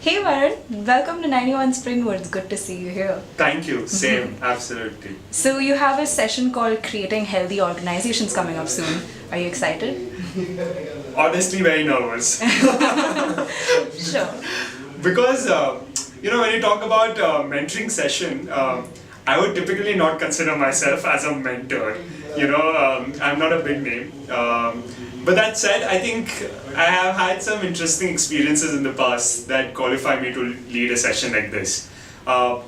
Hey Varun, welcome to 91 Springwoods. Good to see you here. Thank you. Same, absolutely. So you have a session called Creating Healthy Organizations coming up soon. Are you excited? Honestly, very nervous. Sure. Because, when you talk about mentoring session, I would typically not consider myself as a mentor. I'm not a big name. But that said, I think I have had some interesting experiences in the past that qualify me to lead a session like this. But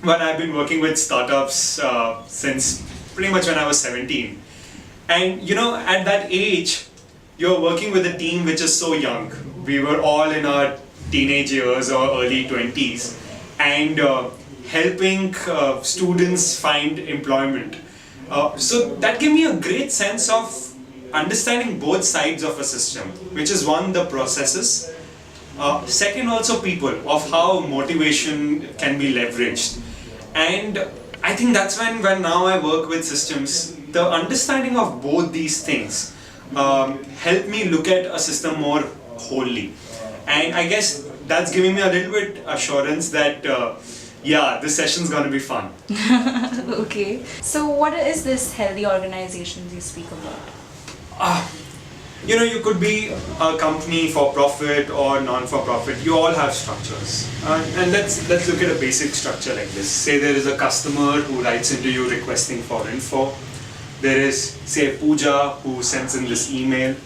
I've been working with startups since pretty much when I was 17. And at that age, you're working with a team which is so young. We were all in our teenage years or early 20s and helping students find employment. So that gave me a great sense of understanding both sides of a system, which is one, the processes, second also people, of how motivation can be leveraged. And I think that's when now I work with systems, the understanding of both these things help me look at a system more wholly. And I guess that's giving me a little bit assurance that this session's gonna be fun. Okay. So what is this healthy organizations you speak about? You could be a company for profit or non-for-profit. You all have structures. And let's look at a basic structure like this. Say there is a customer who writes into you requesting for info. There is, say, Pooja who sends in this email.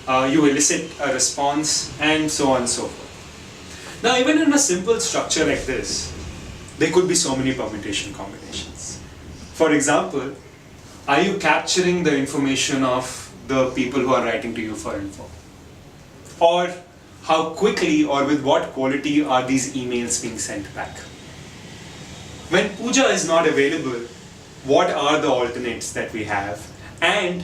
You elicit a response and so on and so forth. Now, even in a simple structure like this, there could be so many permutation combinations. For example, are you capturing the information of the people who are writing to you for info? Or how quickly or with what quality are these emails being sent back? When Pooja is not available, what are the alternates that we have? And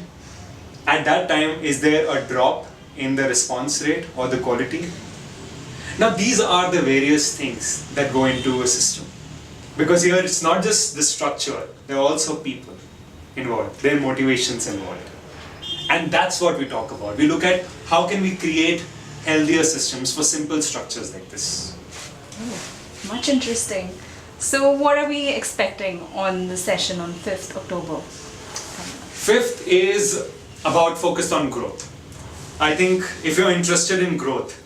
at that time, is there a drop in the response rate or the quality? Now these are the various things that go into a system. Because here it's not just the structure, there are also people involved, there are motivations involved. And that's what we talk about. We look at how can we create healthier systems for simple structures like this. Oh, much interesting. So what are we expecting on the session on 5th October? 5th is about focused on growth. I think if you're interested in growth,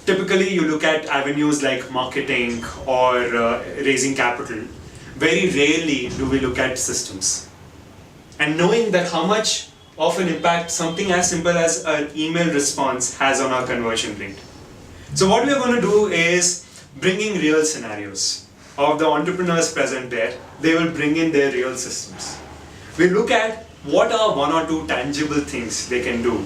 typically you look at avenues like marketing or raising capital. Very rarely do we look at systems. And knowing that how much of an impact something as simple as an email response has on our conversion rate. So what we are going to do is bringing real scenarios of the entrepreneurs present there. They will bring in their real systems. We look at what are one or two tangible things they can do,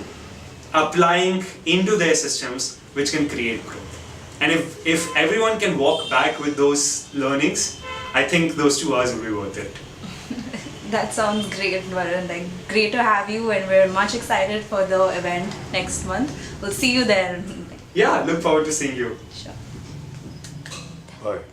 applying into their systems which can create growth. And if everyone can walk back with those learnings, I think those 2 hours will be worth it. That sounds great, Varun. Great to have you, and we're much excited for the event next month. We'll see you there. Yeah, look forward to seeing you. Sure. Bye.